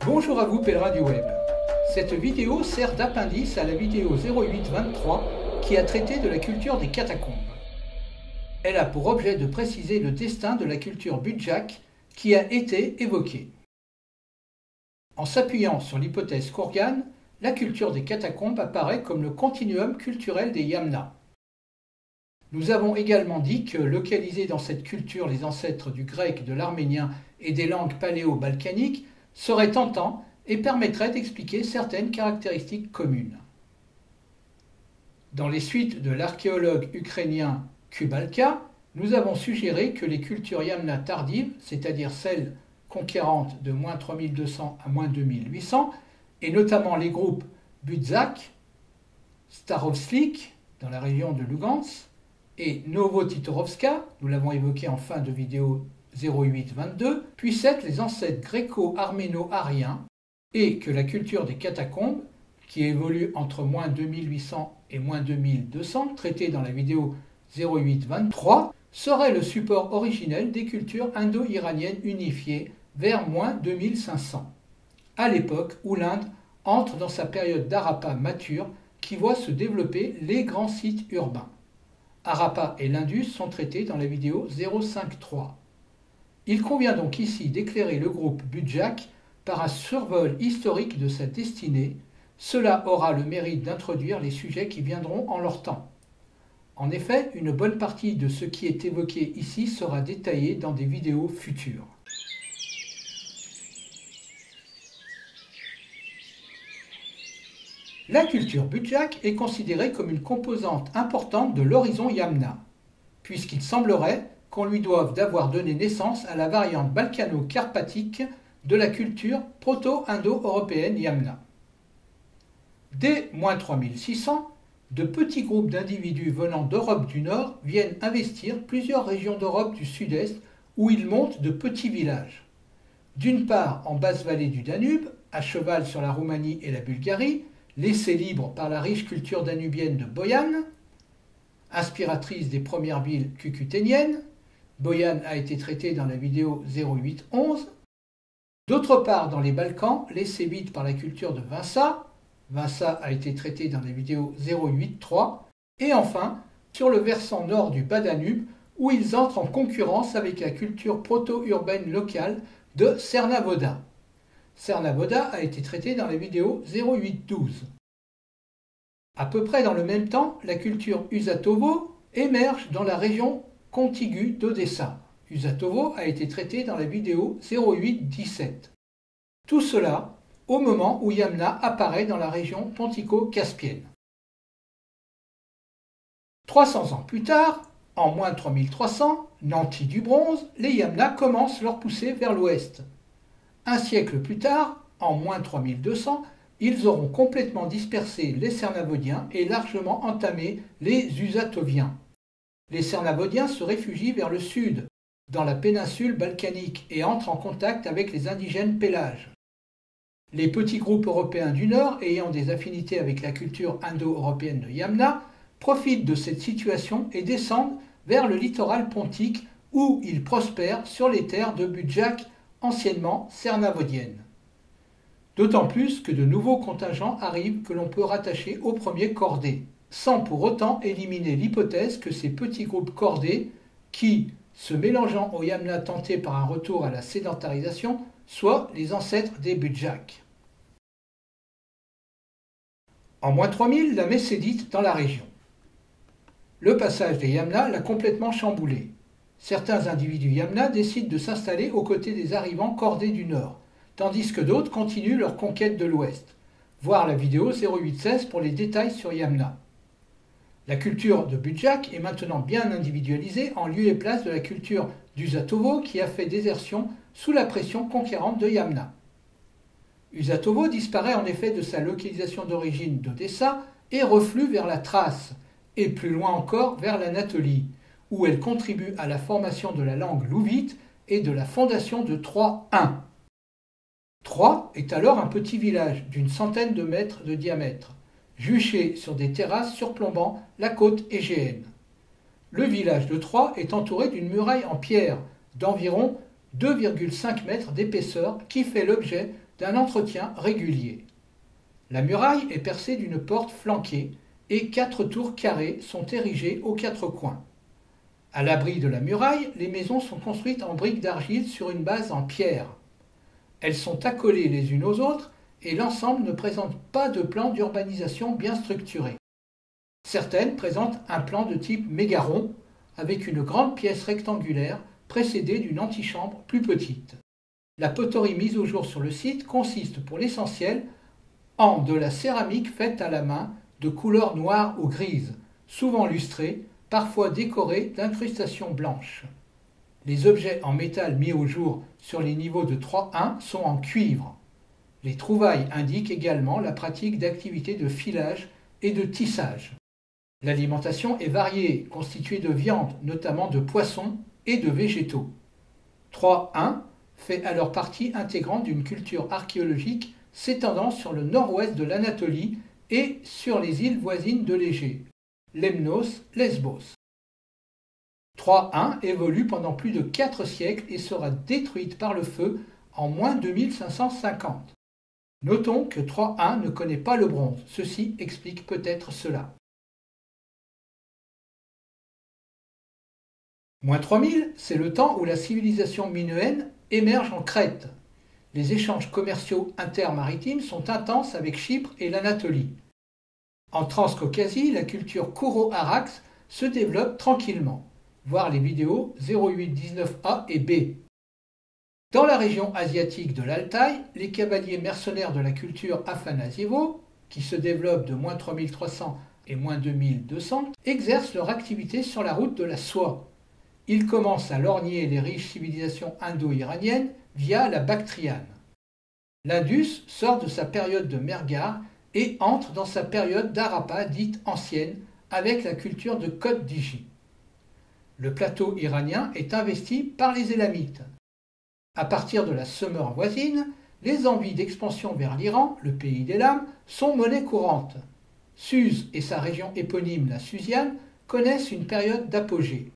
Bonjour à vous pèlerins du web. Cette vidéo sert d'appendice à la vidéo 0823 qui a traité de la culture des catacombes. Elle a pour objet de préciser le destin de la culture budjak qui a été évoquée. En s'appuyant sur l'hypothèse Kourgan, la culture des catacombes apparaît comme le continuum culturel des Yamna. Nous avons également dit que localiser dans cette culture les ancêtres du grec, de l'arménien et des langues paléo-balkaniques serait tentant et permettrait d'expliquer certaines caractéristiques communes. Dans les suites de l'archéologue ukrainien Kubalka, nous avons suggéré que les cultures Yamna tardives, c'est-à-dire celles conquérantes de moins 3200 à moins 2800, et notamment les groupes Budjak, Starovslik, dans la région de Lugansk, et Novotitorovska, nous l'avons évoqué en fin de vidéo 0822, puissent être les ancêtres gréco-arméno-ariens, et que la culture des catacombes, qui évolue entre moins 2800 et moins 2200, traitée dans la vidéo 0823, serait le support originel des cultures indo-iraniennes unifiées vers moins 2500, à l'époque où l'Inde entre dans sa période d'Harappa mature qui voit se développer les grands sites urbains. Harappa et l'Indus sont traités dans la vidéo 053. Il convient donc ici d'éclairer le groupe Budjak par un survol historique de sa destinée. Cela aura le mérite d'introduire les sujets qui viendront en leur temps. En effet, une bonne partie de ce qui est évoqué ici sera détaillé dans des vidéos futures. La culture budjak est considérée comme une composante importante de l'horizon Yamna, puisqu'il semblerait qu'on lui doive d'avoir donné naissance à la variante balkano-carpatique de la culture proto-indo-européenne Yamna. Dès moins 3600, de petits groupes d'individus venant d'Europe du Nord viennent investir plusieurs régions d'Europe du Sud-Est où ils montent de petits villages. D'une part en basse vallée du Danube, à cheval sur la Roumanie et la Bulgarie, laissés libres par la riche culture danubienne de Boyan, inspiratrice des premières villes cucuténiennes. Boyan a été traité dans la vidéo 0811. D'autre part dans les Balkans, laissés vides par la culture de Vinça. Vinça a été traité dans la vidéo 083. Et enfin, sur le versant nord du Bas-Danube, où ils entrent en concurrence avec la culture proto-urbaine locale de Cernavoda. Cernavoda a été traité dans la vidéo 0812. À peu près dans le même temps, la culture Usatovo émerge dans la région contiguë d'Odessa. Usatovo a été traité dans la vidéo 0817. Tout cela au moment où Yamna apparaît dans la région pontico-caspienne. 300 ans plus tard, en moins 3300, nantis du bronze, les Yamna commencent leur poussée vers l'ouest. Un siècle plus tard, en moins 3200, ils auront complètement dispersé les Cernavodiens et largement entamé les Usatoviens. Les Cernavodiens se réfugient vers le sud, dans la péninsule balkanique, et entrent en contact avec les indigènes Pélages. Les petits groupes européens du Nord, ayant des affinités avec la culture indo-européenne de Yamna, profitent de cette situation et descendent vers le littoral pontique où ils prospèrent sur les terres de Budjak, anciennement cernavodienne. D'autant plus que de nouveaux contingents arrivent que l'on peut rattacher au premier cordé, sans pour autant éliminer l'hypothèse que ces petits groupes cordés, qui, se mélangeant aux Yamna tentés par un retour à la sédentarisation, soient les ancêtres des Budjak. En moins 3000, la messe est dite dans la région. Le passage des Yamna l'a complètement chamboulé. Certains individus Yamna décident de s'installer aux côtés des arrivants cordés du Nord, tandis que d'autres continuent leur conquête de l'Ouest. Voir la vidéo 0816 pour les détails sur Yamna. La culture de Budjak est maintenant bien individualisée en lieu et place de la culture d'Usatovo qui a fait désertion sous la pression conquérante de Yamna. Usatovo disparaît en effet de sa localisation d'origine d'Odessa et reflue vers la Thrace, et plus loin encore vers l'Anatolie, où elle contribue à la formation de la langue louvite et de la fondation de Troie-1. Troie est alors un petit village d'une centaine de mètres de diamètre, juché sur des terrasses surplombant la côte égéenne. Le village de Troie est entouré d'une muraille en pierre d'environ 2,5 mètres d'épaisseur qui fait l'objet d'un entretien régulier. La muraille est percée d'une porte flanquée et 4 tours carrées sont érigées aux 4 coins. À l'abri de la muraille, les maisons sont construites en briques d'argile sur une base en pierre. Elles sont accolées les unes aux autres et l'ensemble ne présente pas de plan d'urbanisation bien structuré. Certaines présentent un plan de type mégaron avec une grande pièce rectangulaire précédée d'une antichambre plus petite. La poterie mise au jour sur le site consiste pour l'essentiel en de la céramique faite à la main de couleur noire ou grise, souvent lustrée, parfois décorée d'incrustations blanches. Les objets en métal mis au jour sur les niveaux de 3-1 sont en cuivre. Les trouvailles indiquent également la pratique d'activités de filage et de tissage. L'alimentation est variée, constituée de viande, notamment de poissons et de végétaux. 3-1 fait alors partie intégrante d'une culture archéologique s'étendant sur le nord-ouest de l'Anatolie et sur les îles voisines de l'Égée, Lemnos, Lesbos. 3-1 évolue pendant plus de 4 siècles et sera détruite par le feu en moins 2550. Notons que 3-1 ne connaît pas le bronze, ceci explique peut-être cela. Moins 3000, c'est le temps où la civilisation minoenne émerge en Crète. Les échanges commerciaux intermaritimes sont intenses avec Chypre et l'Anatolie. En Transcaucasie, la culture Kouro-Arax se développe tranquillement. Voir les vidéos 0819A et B. Dans la région asiatique de l'Altaï, les cavaliers mercenaires de la culture Afanasievo, qui se développent de moins 3300 et moins 2200, exercent leur activité sur la route de la soie. Ils commencent à lorgner les riches civilisations indo-iraniennes via la Bactriane. L'Indus sort de sa période de Mehrgar et entre dans sa période d'Harappa dite ancienne avec la culture de Côte d'Iji. Le plateau iranien est investi par les Élamites. À partir de la Sumer voisine, les envies d'expansion vers l'Iran, le pays des lames, sont monnaie courante. Suse et sa région éponyme, la Susiane, connaissent une période d'apogée.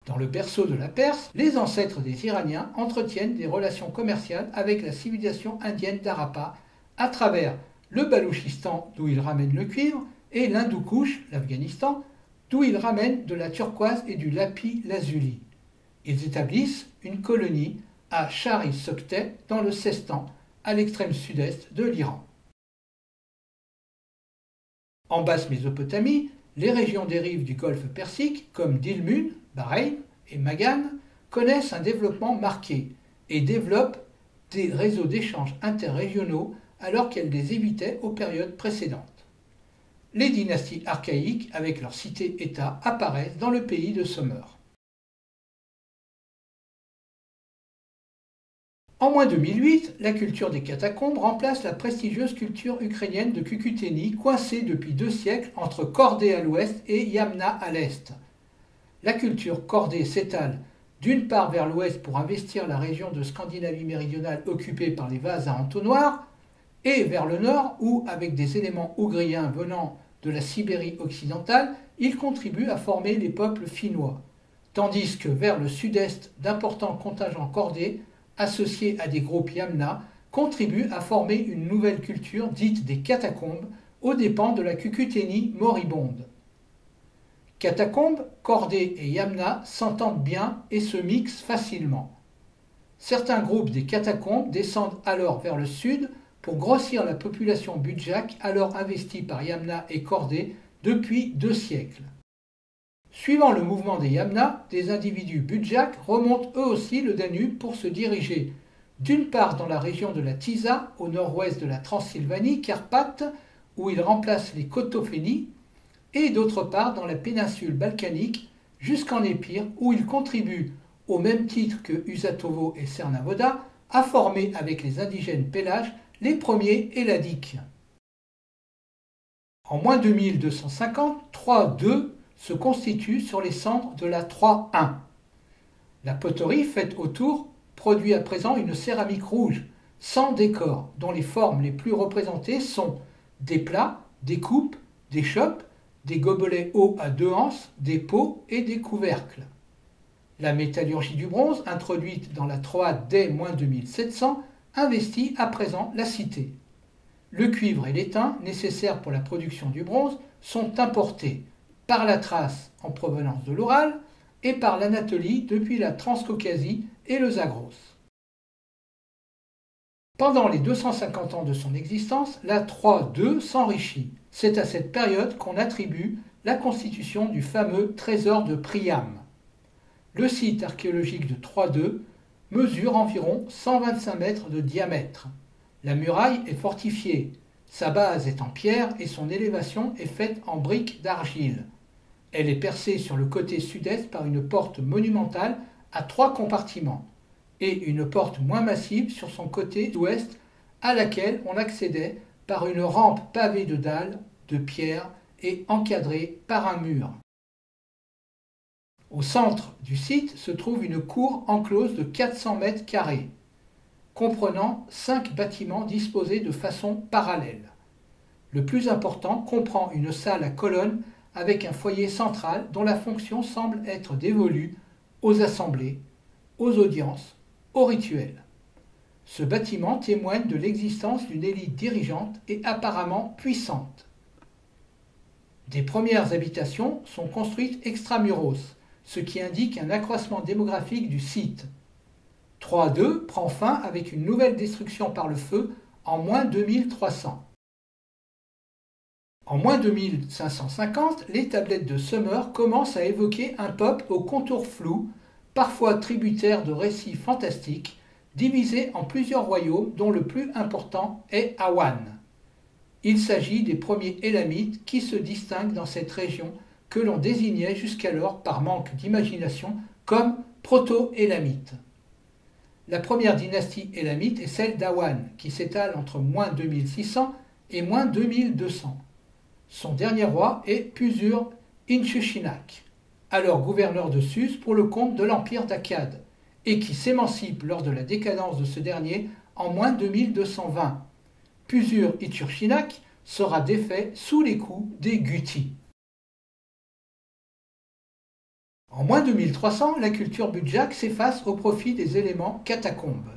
Dans le berceau de la Perse, les ancêtres des Iraniens entretiennent des relations commerciales avec la civilisation indienne d'Harappa à travers le Balouchistan, d'où ils ramènent le cuivre, et l'Hindoukouche, l'Afghanistan, d'où ils ramènent de la turquoise et du lapis-lazuli. Ils établissent une colonie à Chari-Sogtay dans le Sestan, à l'extrême sud-est de l'Iran. En basse Mésopotamie, les régions des rives du golfe Persique, comme Dilmun, Bahreïn et Magan, connaissent un développement marqué et développent des réseaux d'échanges interrégionaux alors qu'elles les évitaient aux périodes précédentes. Les dynasties archaïques, avec leurs cités-États, apparaissent dans le pays de Sumer. En moins 2008, la culture des catacombes remplace la prestigieuse culture ukrainienne de Kukuteni, coincée depuis 2 siècles entre Chordé à l'ouest et Yamna à l'est. La culture chordée s'étale d'une part vers l'ouest pour investir la région de Scandinavie méridionale occupée par les vases à entonnoir, et vers le nord où, avec des éléments ougriens venant de la Sibérie occidentale, il contribue à former les peuples finnois, tandis que vers le sud-est, d'importants contingents chordés, associés à des groupes Yamna, contribuent à former une nouvelle culture dite des catacombes, aux dépens de la Kukuteni moribonde. Catacombes, chordés et Yamna s'entendent bien et se mixent facilement. Certains groupes des catacombes descendent alors vers le sud pour grossir la population budjak alors investie par Yamna et chordés depuis 2 siècles. Suivant le mouvement des Yamna, des individus budjak remontent eux aussi le Danube pour se diriger d'une part dans la région de la Tisa, au nord-ouest de la Transylvanie, Carpates, où ils remplacent les Kotoféni, et d'autre part dans la péninsule balkanique jusqu'en Épire, où ils contribuent, au même titre que Usatovo et Cernavoda, à former avec les indigènes Pélages les premiers Helladiques. En moins 2250, 3-2 se constitue sur les cendres de la 3-1. La poterie faite autour produit à présent une céramique rouge, sans décor, dont les formes les plus représentées sont des plats, des coupes, des chopes, des gobelets hauts à 2 anses, des pots et des couvercles. La métallurgie du bronze, introduite dans la Troade dès moins 2700, investit à présent la cité. Le cuivre et l'étain, nécessaires pour la production du bronze, sont importés par la Thrace en provenance de l'Oural et par l'Anatolie depuis la Transcaucasie et le Zagros. Pendant les 250 ans de son existence, la Troie-2 s'enrichit. C'est à cette période qu'on attribue la constitution du fameux trésor de Priam. Le site archéologique de Troie-2 mesure environ 125 mètres de diamètre. La muraille est fortifiée, sa base est en pierre et son élévation est faite en briques d'argile. Elle est percée sur le côté sud-est par une porte monumentale à 3 compartiments et une porte moins massive sur son côté ouest à laquelle on accédait par une rampe pavée de dalles, de pierre et encadrée par un mur. Au centre du site se trouve une cour enclose de 400 mètres carrés, comprenant 5 bâtiments disposés de façon parallèle. Le plus important comprend une salle à colonnes avec un foyer central dont la fonction semble être dévolue aux assemblées, aux audiences, aux rituels. Ce bâtiment témoigne de l'existence d'une élite dirigeante et apparemment puissante. Des premières habitations sont construites extramuros, ce qui indique un accroissement démographique du site. Troie-2 prend fin avec une nouvelle destruction par le feu en moins 2300. En moins 2550, les tablettes de Summer commencent à évoquer un peuple aux contours flous, parfois tributaire de récits fantastiques, divisé en plusieurs royaumes dont le plus important est Awan. Il s'agit des premiers Élamites qui se distinguent dans cette région que l'on désignait jusqu'alors par manque d'imagination comme proto-Élamites. La première dynastie élamite est celle d'Awan, qui s'étale entre moins 2600 et moins 2200. Son dernier roi est Puzur-Inshushinak, alors gouverneur de Suse pour le compte de l'empire d'Akkad, et qui s'émancipe lors de la décadence de ce dernier en moins 2220. Puzur-Inshushinak sera défait sous les coups des Guti. En moins 2300, la culture budjak s'efface au profit des éléments catacombes.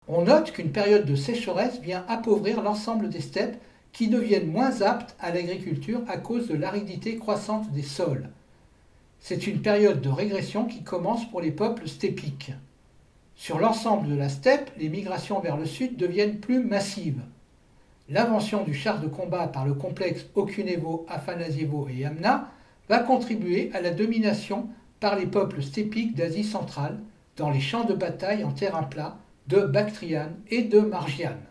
On note qu'une période de sécheresse vient appauvrir l'ensemble des steppes qui deviennent moins aptes à l'agriculture à cause de l'aridité croissante des sols. C'est une période de régression qui commence pour les peuples steppiques. Sur l'ensemble de la steppe, les migrations vers le sud deviennent plus massives. L'invention du char de combat par le complexe Okunevo, Afanasievo et Yamna va contribuer à la domination par les peuples steppiques d'Asie centrale dans les champs de bataille en terrain plat de Bactriane et de Margiane.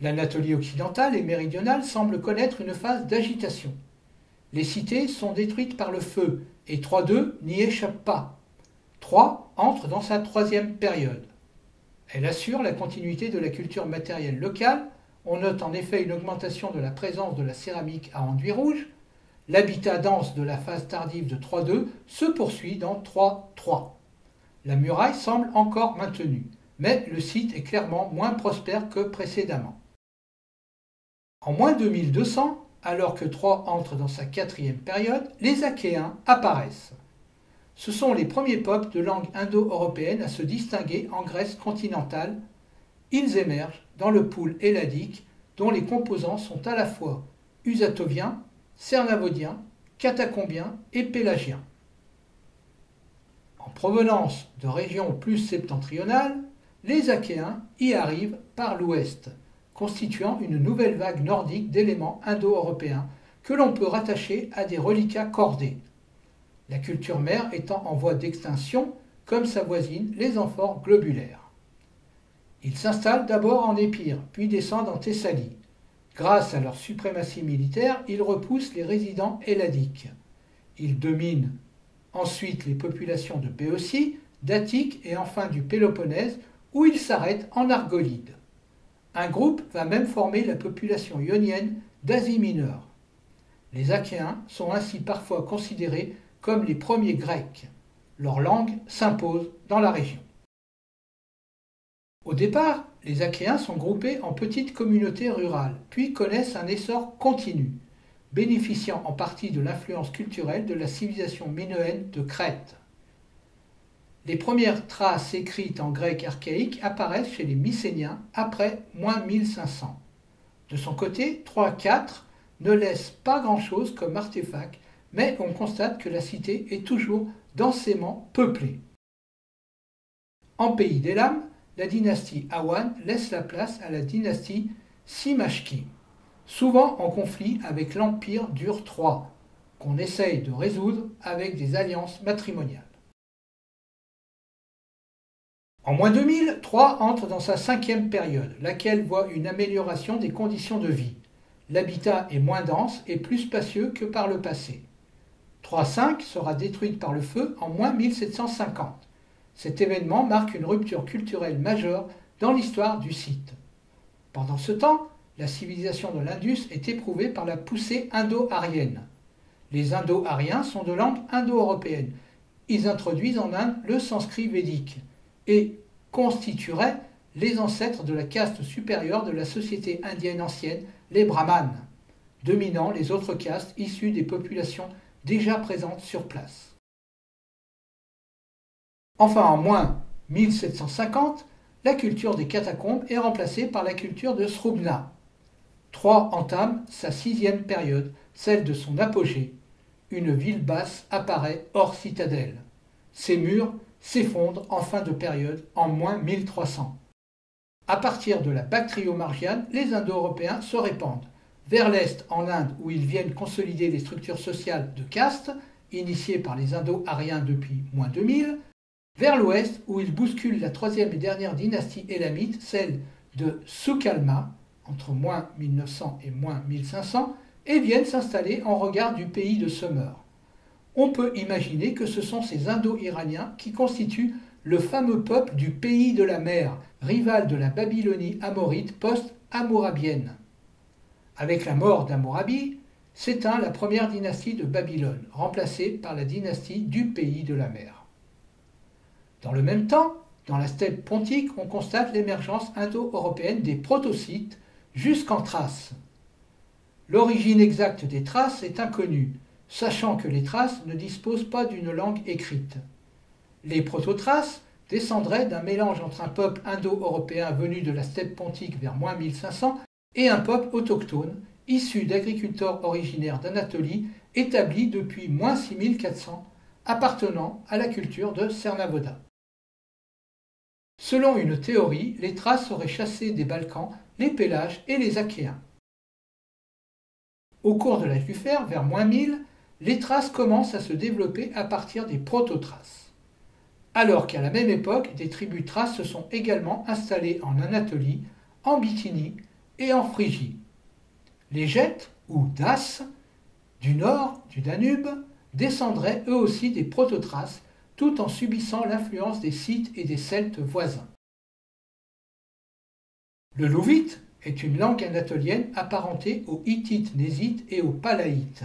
L'Anatolie occidentale et méridionale semble connaître une phase d'agitation. Les cités sont détruites par le feu et Troie-2 n'y échappe pas. Troie entre dans sa troisième période. Elle assure la continuité de la culture matérielle locale. On note en effet une augmentation de la présence de la céramique à enduit rouge. L'habitat dense de la phase tardive de Troie-2 se poursuit dans Troie-3. La muraille semble encore maintenue, mais le site est clairement moins prospère que précédemment. En moins 2200, alors que Troie entre dans sa quatrième période, les Achéens apparaissent. Ce sont les premiers peuples de langue indo-européenne à se distinguer en Grèce continentale. Ils émergent dans le pool helladique dont les composants sont à la fois usatoviens, cernavodiens, catacombiens et pélagiens. En provenance de régions plus septentrionales, les Achéens y arrivent par l'ouest, constituant une nouvelle vague nordique d'éléments indo-européens que l'on peut rattacher à des reliquats cordés. La culture mère étant en voie d'extinction, comme sa voisine les amphores globulaires. Ils s'installent d'abord en Épire, puis descendent en Thessalie. Grâce à leur suprématie militaire, ils repoussent les résidents helladiques. Ils dominent ensuite les populations de Béotie, d'Attique et enfin du Péloponnèse, où ils s'arrêtent en Argolide. Un groupe va même former la population ionienne d'Asie mineure. Les Achéens sont ainsi parfois considérés comme les premiers Grecs. Leur langue s'impose dans la région. Au départ, les Achéens sont groupés en petites communautés rurales, puis connaissent un essor continu, bénéficiant en partie de l'influence culturelle de la civilisation minoenne de Crète. Les premières traces écrites en grec archaïque apparaissent chez les Mycéniens après -1500. De son côté, 3-4 ne laisse pas grand-chose comme artefact, mais on constate que la cité est toujours densément peuplée. En pays d'Élam, la dynastie Awan laisse la place à la dynastie Simashki, souvent en conflit avec l'empire d'Ur III, qu'on essaye de résoudre avec des alliances matrimoniales. En -2000, Troie entre dans sa 5e période, laquelle voit une amélioration des conditions de vie. L'habitat est moins dense et plus spacieux que par le passé. Troie 5 sera détruite par le feu en -1750. Cet événement marque une rupture culturelle majeure dans l'histoire du site. Pendant ce temps, la civilisation de l'Indus est éprouvée par la poussée indo-aryenne. Les indo-aryens sont de langue indo-européenne. Ils introduisent en Inde le sanskrit védique et constitueraient les ancêtres de la caste supérieure de la société indienne ancienne, les brahmanes, dominant les autres castes issues des populations déjà présentes sur place. Enfin, en -1750, la culture des catacombes est remplacée par la culture de Srubna. Troie entame sa 6e période, celle de son apogée. Une ville basse apparaît hors citadelle. Ses murs s'effondrent en fin de période en -1300. À partir de la Bactrio-Margiane, les Indo-Européens se répandent. Vers l'est, en Inde, où ils viennent consolider les structures sociales de caste, initiées par les Indo-Aryens depuis -2000, vers l'ouest, où ils bousculent la 3e et dernière dynastie élamite, celle de Sukalma, entre -1900 et -1500, et viennent s'installer en regard du pays de Summer. On peut imaginer que ce sont ces Indo-Iraniens qui constituent le fameux peuple du pays de la mer, rival de la Babylonie amorite post-hammurabienne. Avec la mort d'Hammurabi, s'éteint la première dynastie de Babylone, remplacée par la dynastie du pays de la mer. Dans le même temps, dans la steppe pontique, on constate l'émergence indo-européenne des protocytes jusqu'en Thrace. L'origine exacte des Thraces est inconnue, sachant que les Thraces ne disposent pas d'une langue écrite. Les proto-Thraces descendraient d'un mélange entre un peuple indo-européen venu de la steppe pontique vers -1500 et un peuple autochtone issu d'agriculteurs originaires d'Anatolie établis depuis -6400, appartenant à la culture de Cernavoda. Selon une théorie, les Thraces auraient chassé des Balkans les Pélasges et les Achéens. Au cours de l'âge du fer, vers -1000, les Thraces commencent à se développer à partir des proto-Thraces. Alors qu'à la même époque, des tribus thraces se sont également installées en Anatolie, en Bithynie et en Phrygie. Les Gètes, ou Daces, du nord du Danube, descendraient eux aussi des proto-Thraces, tout en subissant l'influence des Scythes et des Celtes voisins. Le louvite est une langue anatolienne apparentée aux Hittites-Nésites et aux Palaïtes.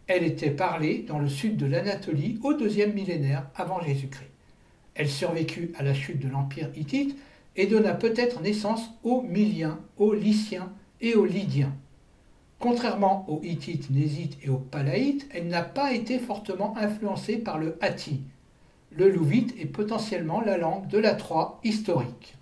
Elle était parlée dans le sud de l'Anatolie au 2e millénaire avant Jésus-Christ. Elle survécut à la chute de l'Empire hittite et donna peut-être naissance aux Myliens, aux Lyciens et aux Lydiens. Contrairement aux Hittites, Nésites et aux Palaïtes, elle n'a pas été fortement influencée par le hatti. Le louvite est potentiellement la langue de la Troie historique.